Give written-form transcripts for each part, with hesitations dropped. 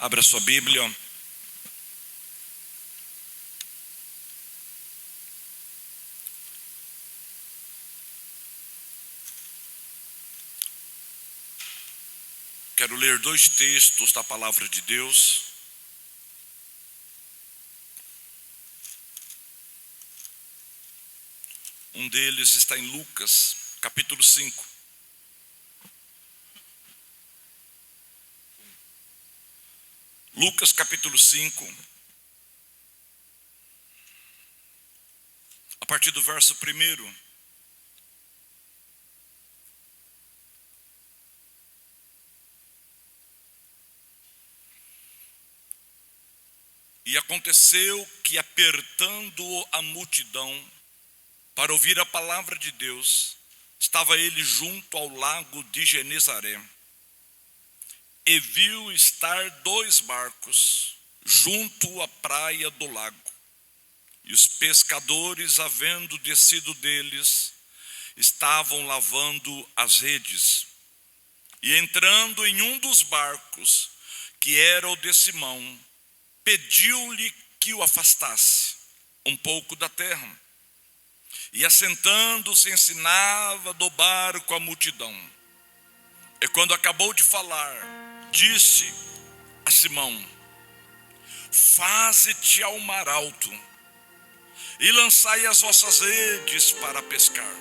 Abra sua Bíblia. Quero ler dois textos da palavra de Deus. Um deles está em Lucas, capítulo 5. Lucas, capítulo 5. A partir do verso 1. E aconteceu que, apertando a multidão para ouvir a palavra de Deus, estava ele junto ao lago de Genezaré. E viu estar 2 barcos junto à praia do lago. E os pescadores, havendo descido deles, estavam lavando as redes. E entrando em um dos barcos, que era o de Simão, pediu-lhe que o afastasse um pouco da terra. E assentando-se, ensinava do barco a multidão. E quando acabou de falar, disse a Simão: faze-te ao mar alto e lançai as vossas redes para pescar.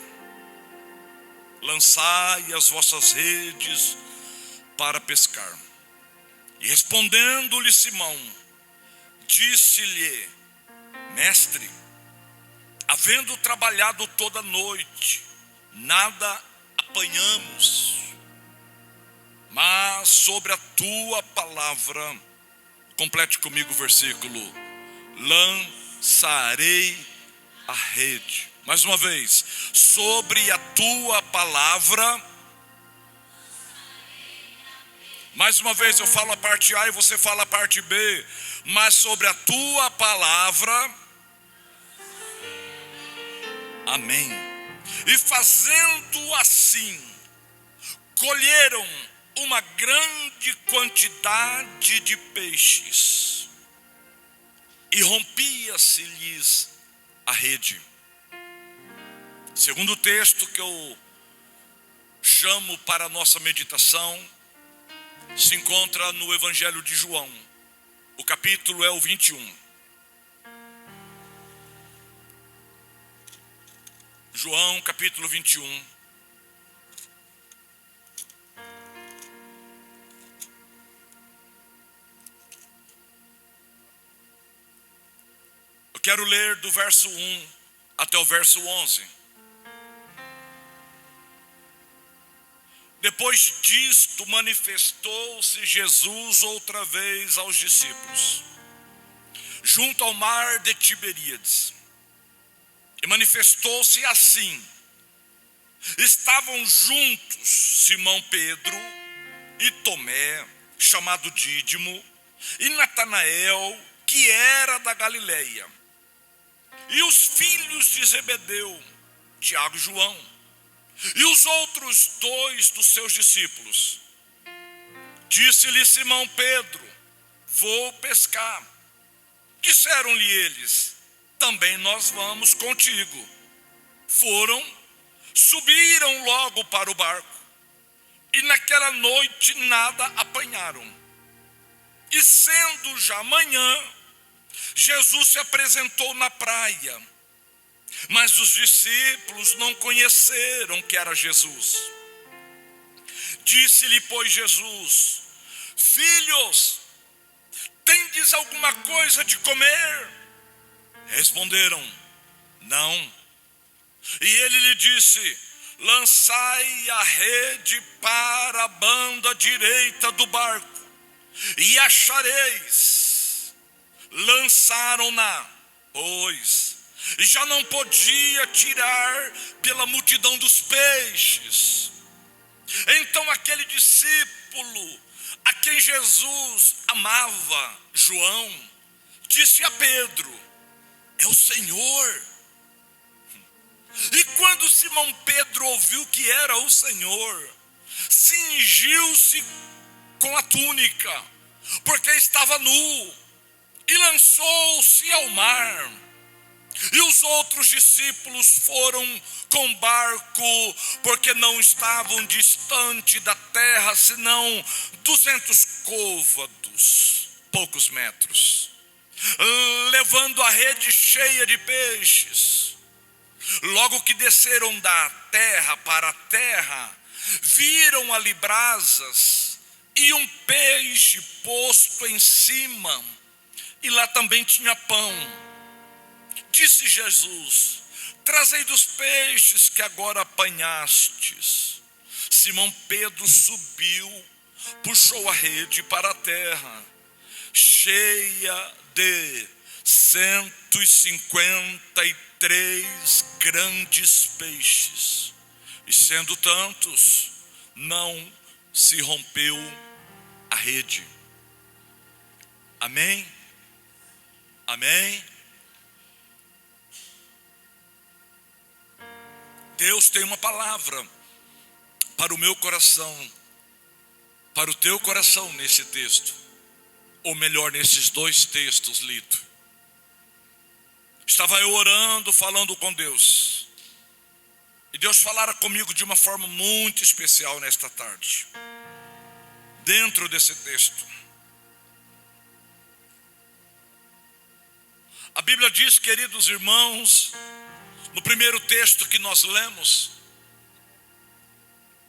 Lançai as vossas redes para pescar. E respondendo-lhe Simão, disse-lhe: mestre, havendo trabalhado toda a noite, nada apanhamos, mas sobre a tua palavra, complete comigo o versículo, lançarei a rede. Mais uma vez, sobre a tua palavra. Mais uma vez eu falo a parte A e você fala a parte B. Mas sobre a tua palavra. Amém. E fazendo assim, colheram uma grande quantidade de peixes, e rompia-se-lhes a rede. Segundo texto que eu chamo para a nossa meditação, se encontra no Evangelho de João. O capítulo é o 21. João, capítulo 21. Eu quero ler do verso 1 até o verso 11. Depois disto, manifestou-se Jesus outra vez aos discípulos, junto ao mar de Tiberíades. E manifestou-se assim: estavam juntos Simão Pedro e Tomé, chamado Dídimo, e Natanael, que era da Galileia, e os filhos de Zebedeu, Tiago e João, e os outros 2 dos seus discípulos. Disse-lhe Simão Pedro: vou pescar. Disseram-lhe eles: também nós vamos contigo. Foram, subiram logo para o barco, e naquela noite nada apanharam. E sendo já manhã, Jesus se apresentou na praia, mas os discípulos não conheceram que era Jesus. Disse-lhe, pois, Jesus: filhos, tendes alguma coisa de comer? Responderam: não. E ele lhe disse: lançai a rede para a banda direita do barco, e achareis. Lançaram-na, pois, e já não podia tirar pela multidão dos peixes. Então aquele discípulo a quem Jesus amava, João, disse a Pedro: é o Senhor. E quando Simão Pedro ouviu que era o Senhor, cingiu-se com a túnica, porque estava nu, e lançou-se ao mar. E os outros discípulos foram com barco, porque não estavam distante da terra, senão 200 côvados, poucos metros, levando a rede cheia de peixes. Logo que desceram da terra para a terra, viram ali brasas e um peixe posto em cima, e lá também tinha pão. Disse Jesus: trazei dos peixes que agora apanhastes. Simão Pedro subiu, puxou a rede para a terra, cheia de 153 grandes peixes, e sendo tantos, não se rompeu a rede. Amém? Amém? Deus tem uma palavra para o meu coração, para o teu coração nesse texto, ou melhor, nesses dois textos lidos. Estava eu orando, falando com Deus, e Deus falara comigo de uma forma muito especial nesta tarde, dentro desse texto. A Bíblia diz, queridos irmãos, no primeiro texto que nós lemos,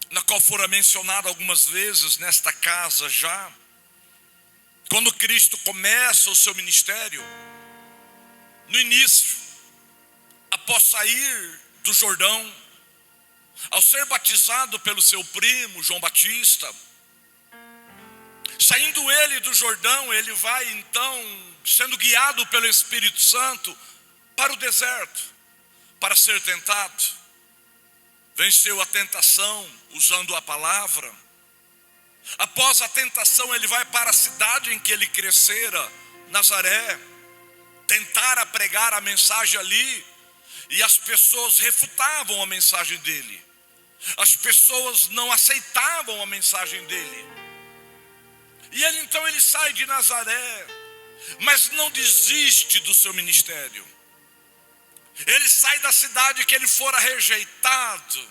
na qual fora mencionado algumas vezes nesta casa já, quando Cristo começa o seu ministério, no início, após sair do Jordão, ao ser batizado pelo seu primo João Batista, saindo ele do Jordão, ele vai então, sendo guiado pelo Espírito Santo, para o deserto, para ser tentado. Venceu a tentação usando a palavra. Após a tentação, ele vai para a cidade em que ele crescera, Nazaré, tentar pregar a mensagem ali, e as pessoas refutavam a mensagem dele. As pessoas não aceitavam a mensagem dele. E ele então ele sai de Nazaré, mas não desiste do seu ministério. Ele sai da cidade que ele fora rejeitado,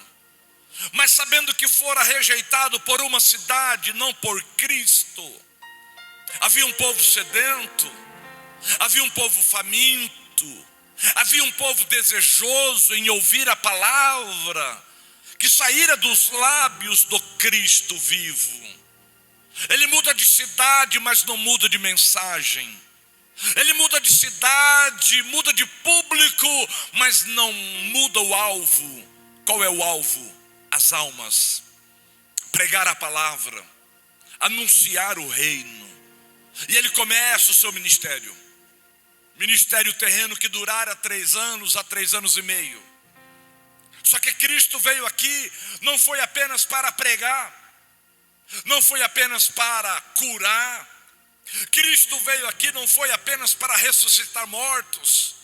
mas sabendo que fora rejeitado por uma cidade, não por Cristo. Havia um povo sedento, havia um povo faminto, havia um povo desejoso em ouvir a palavra que saíra dos lábios do Cristo vivo. Ele muda de cidade, mas não muda de mensagem. Ele muda de cidade, muda de público, mas não muda o alvo. Qual é o alvo? As almas. Pregar a palavra, anunciar o reino. E ele começa o seu ministério. Ministério terreno que durara 3 anos a 3 anos e meio. Só que Cristo veio aqui, não foi apenas para pregar, não foi apenas para curar. Cristo veio aqui não foi apenas para ressuscitar mortos,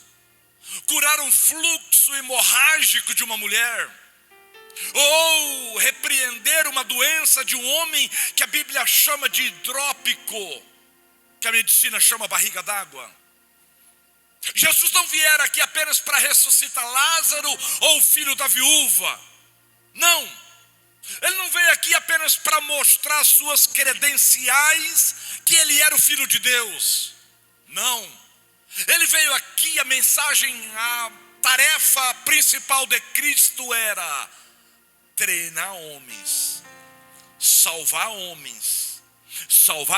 curar um fluxo hemorrágico de uma mulher, ou repreender uma doença de um homem que a Bíblia chama de hidrópico, que a medicina chama barriga d'água. Jesus não viera aqui apenas para ressuscitar Lázaro ou o filho da viúva. Não. Ele não veio aqui apenas para mostrar suas credenciais, que ele era o Filho de Deus. Não. Ele veio aqui, a mensagem, a tarefa principal de Cristo era treinar homens, salvar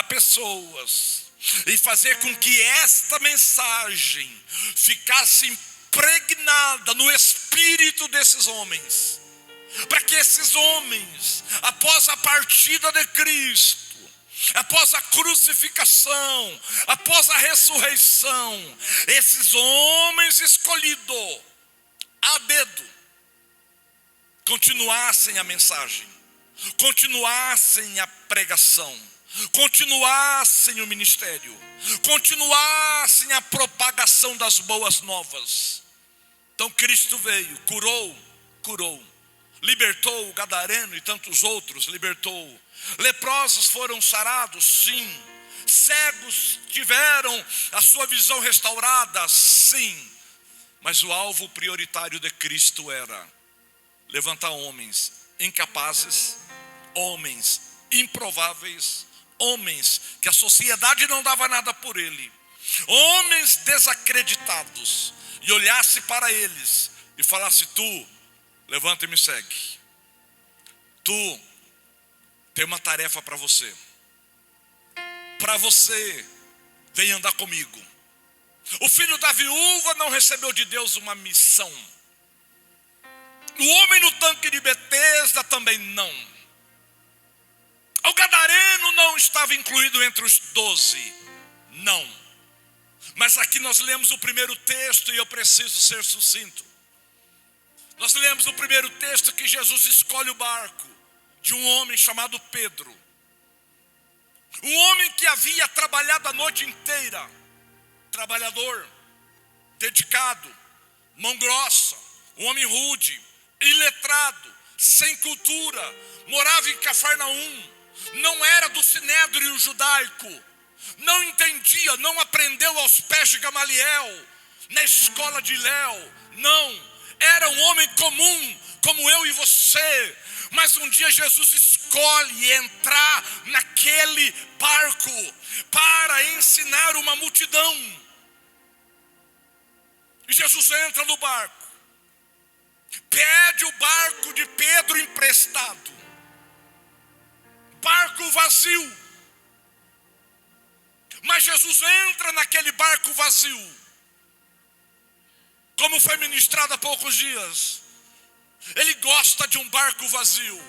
pessoas, e fazer com que esta mensagem ficasse impregnada no espírito desses homens, para que esses homens, após a partida de Cristo, após a crucificação, após a ressurreição, esses homens escolhidos a dedo continuassem a mensagem, continuassem a pregação, continuassem o ministério, continuassem a propagação das boas novas. Então Cristo veio, curou, libertou o gadareno e tantos outros, libertou. Leprosos foram sarados, sim. cegos tiveram a sua visão restaurada, sim. Mas o alvo prioritário de Cristo era levantar homens incapazes, homens improváveis, homens que a sociedade não dava nada por ele, homens desacreditados, e olhasse para eles e falasse: tu, levanta e me segue. Tu tem uma tarefa para você. Para você, vem andar comigo. O filho da viúva não recebeu de Deus uma missão. O homem no tanque de Betesda também não. O gadareno não estava incluído entre os 12. Não. Mas aqui nós lemos o primeiro texto e eu preciso ser sucinto. Nós lemos o primeiro texto que Jesus escolhe o barco de um homem chamado Pedro. Um homem que havia trabalhado a noite inteira. Trabalhador, dedicado, mão grossa, um homem rude, iletrado, sem cultura, morava em Cafarnaum, não era do sinédrio judaico, não entendia, não aprendeu aos pés de Gamaliel, na escola de Léo, não, era um homem comum, como eu e você. Mas um dia Jesus escolhe entrar naquele barco para ensinar uma multidão. E Jesus entra no barco, pede o barco de Pedro emprestado, barco vazio. Mas Jesus entra naquele barco vazio, como foi ministrado há poucos dias. Ele gosta de um barco vazio,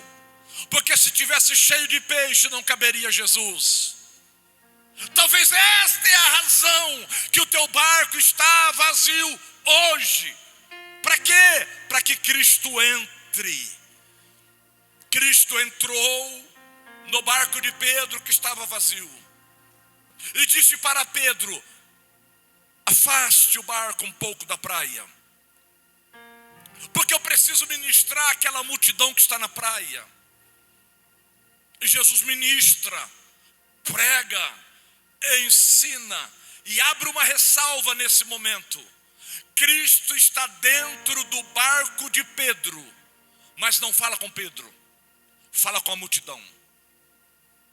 porque se tivesse cheio de peixe não caberia Jesus. Talvez esta é a razão que o teu barco está vazio hoje. Para quê? Para que Cristo entre. Cristo entrou no barco de Pedro que estava vazio e disse para Pedro: afaste o barco um pouco da praia, porque eu preciso ministrar aquela multidão que está na praia. E Jesus ministra, prega, ensina, e abre uma ressalva nesse momento. Cristo está dentro do barco de Pedro, mas não fala com Pedro, fala com a multidão.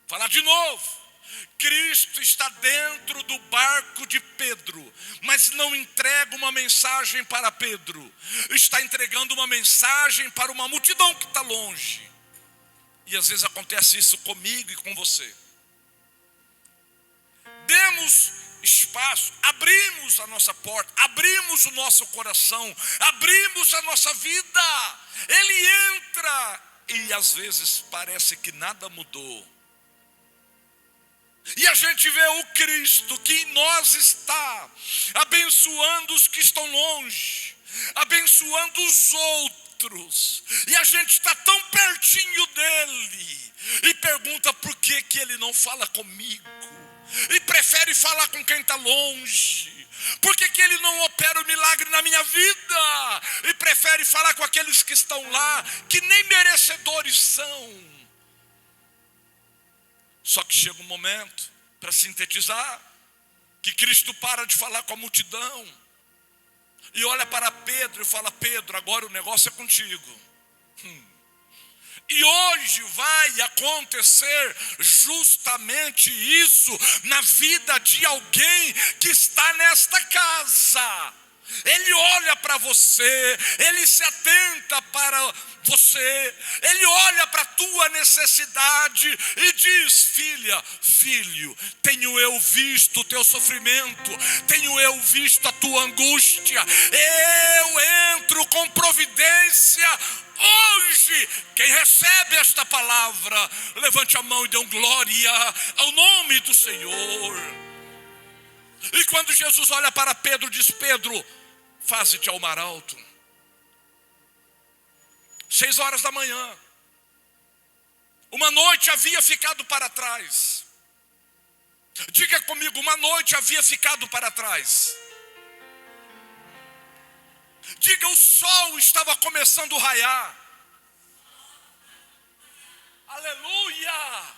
Fala de novo. Cristo está dentro do barco de Pedro, mas não entrega uma mensagem para Pedro, está entregando uma mensagem para uma multidão que está longe. E às vezes acontece isso comigo e com você. Demos espaço, abrimos a nossa porta, abrimos o nosso coração, abrimos a nossa vida. Ele entra e às vezes parece que nada mudou. E a gente vê o Cristo que em nós está, abençoando os que estão longe, abençoando os outros. E a gente está tão pertinho dele e pergunta: por que que ele não fala comigo? E prefere falar com quem está longe? Por que que ele não opera o milagre na minha vida? E prefere falar com aqueles que estão lá, que nem merecedores são. Só que chega um momento, para sintetizar, que Cristo para de falar com a multidão e olha para Pedro e fala: Pedro, agora o negócio é contigo. E hoje vai acontecer justamente isso na vida de alguém que está nesta casa. Ele olha para você, ele se atenta para você, ele olha para a tua necessidade e diz: filha, filho, tenho eu visto o teu sofrimento, tenho eu visto a tua angústia, eu entro com providência hoje. Quem recebe esta palavra, levante a mão e dê glória ao nome do Senhor. E quando Jesus olha para Pedro, diz: Pedro, faze-te ao mar alto. 6 horas da manhã, uma noite havia ficado para trás. Diga comigo: uma noite havia ficado para trás. Diga: o sol estava começando a raiar. Aleluia!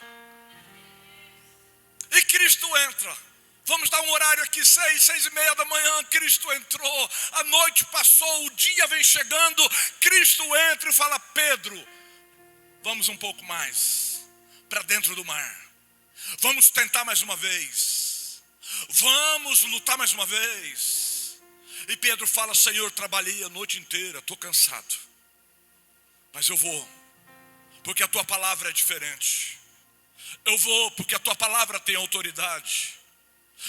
E Cristo entra. Vamos dar um horário aqui, 6h30 da manhã, Cristo entrou. A noite passou, o dia vem chegando. Cristo entra e fala: Pedro, vamos um pouco mais para dentro do mar. Vamos tentar mais uma vez. Vamos lutar mais uma vez. E Pedro fala: Senhor, trabalhei a noite inteira, estou cansado, mas eu vou, porque a tua palavra é diferente. Eu vou porque a tua palavra tem autoridade.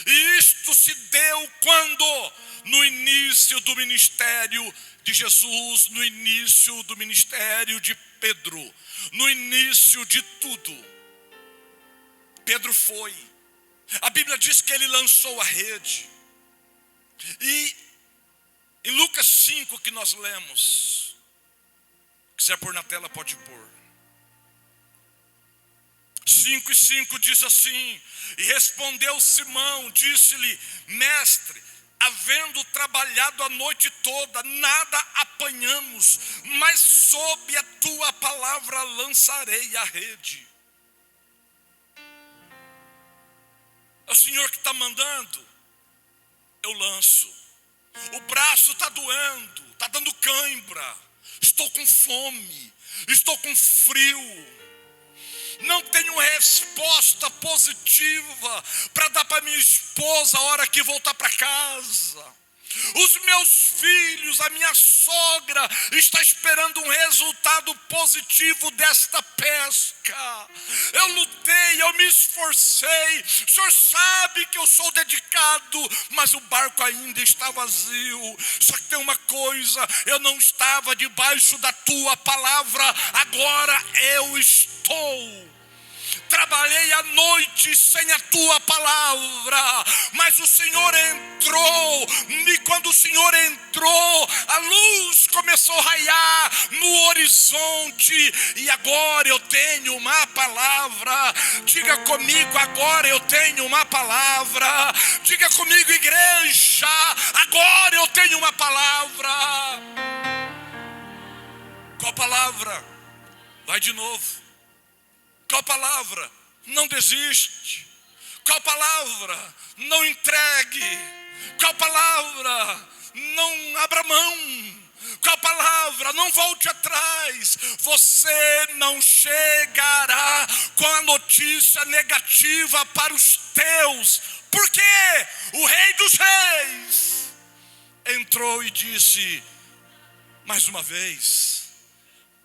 E isto se deu quando? No início do ministério de Jesus, no início do ministério de Pedro, no início de tudo. Pedro foi. A Bíblia diz que ele lançou a rede. E em Lucas 5 que nós lemos, se quiser pôr na tela pode pôr. 5:5 diz assim: e respondeu Simão, disse-lhe: mestre, havendo trabalhado a noite toda, nada apanhamos, mas sob a tua palavra lançarei a rede. É o Senhor que está mandando, eu lanço. O braço está doendo, está dando cãibra, estou com fome, estou com frio. Não tenho resposta positiva para dar para minha esposa a hora que voltar para casa. Os meus filhos, a minha sogra está esperando um resultado positivo desta pesca. Eu lutei, eu me esforcei. O Senhor sabe que eu sou dedicado, mas o barco ainda está vazio. Só que tem uma coisa: eu não estava debaixo da tua palavra, agora eu estou. Trabalhei a noite sem a tua palavra, mas o Senhor entrou, e quando o Senhor entrou, a luz começou a raiar no horizonte, e agora eu tenho uma palavra. Diga comigo: agora eu tenho uma palavra. Diga comigo, igreja: agora eu tenho uma palavra. Qual palavra? Vai de novo. Qual palavra? Não desiste. Qual palavra? Não entregue. Qual palavra? Não abra mão. Qual palavra? Não volte atrás. Você não chegará com a notícia negativa para os teus. Porque o Rei dos Reis entrou e disse: mais uma vez,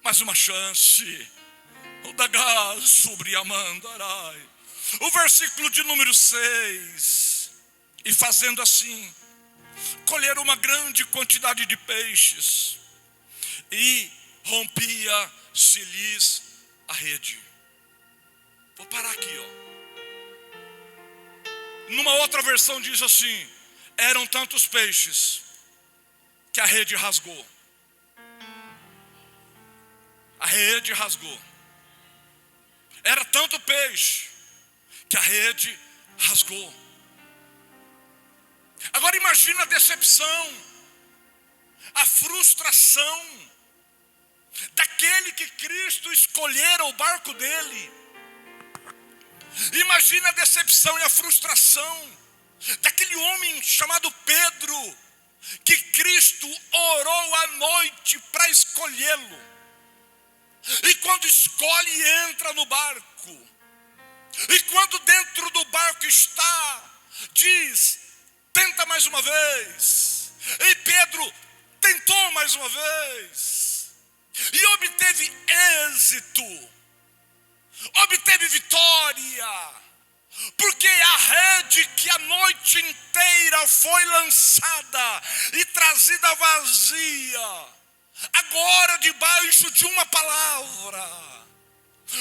mais uma chance. O versículo de número 6. E fazendo assim, colheram uma grande quantidade de peixes, e rompia-se-lhes a rede. Vou parar aqui, Numa outra versão diz assim: eram tantos peixes que a rede rasgou. A rede rasgou. Era tanto peixe que a rede rasgou. Agora imagina a decepção, a frustração daquele que Cristo escolhera o barco dele. Imagina a decepção e a frustração daquele homem chamado Pedro, que Cristo orou à noite para escolhê-lo. E quando escolhe, entra no barco. E quando dentro do barco está, diz: tenta mais uma vez. E Pedro tentou mais uma vez. E obteve êxito. Obteve vitória. Porque a rede que a noite inteira foi lançada e trazida vazia, agora debaixo de uma palavra,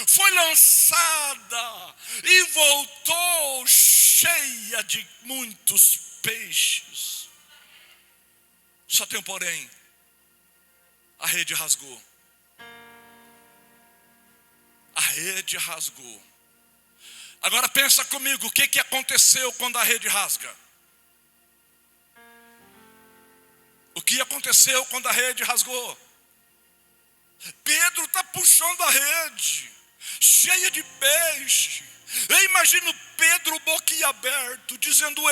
foi lançada e voltou cheia de muitos peixes. Só tem um porém: a rede rasgou. A rede rasgou. Agora pensa comigo, o que aconteceu quando a rede rasga? O que aconteceu quando a rede rasgou? Pedro está puxando a rede, cheia de peixe. Eu imagino Pedro boquiaberto, dizendo: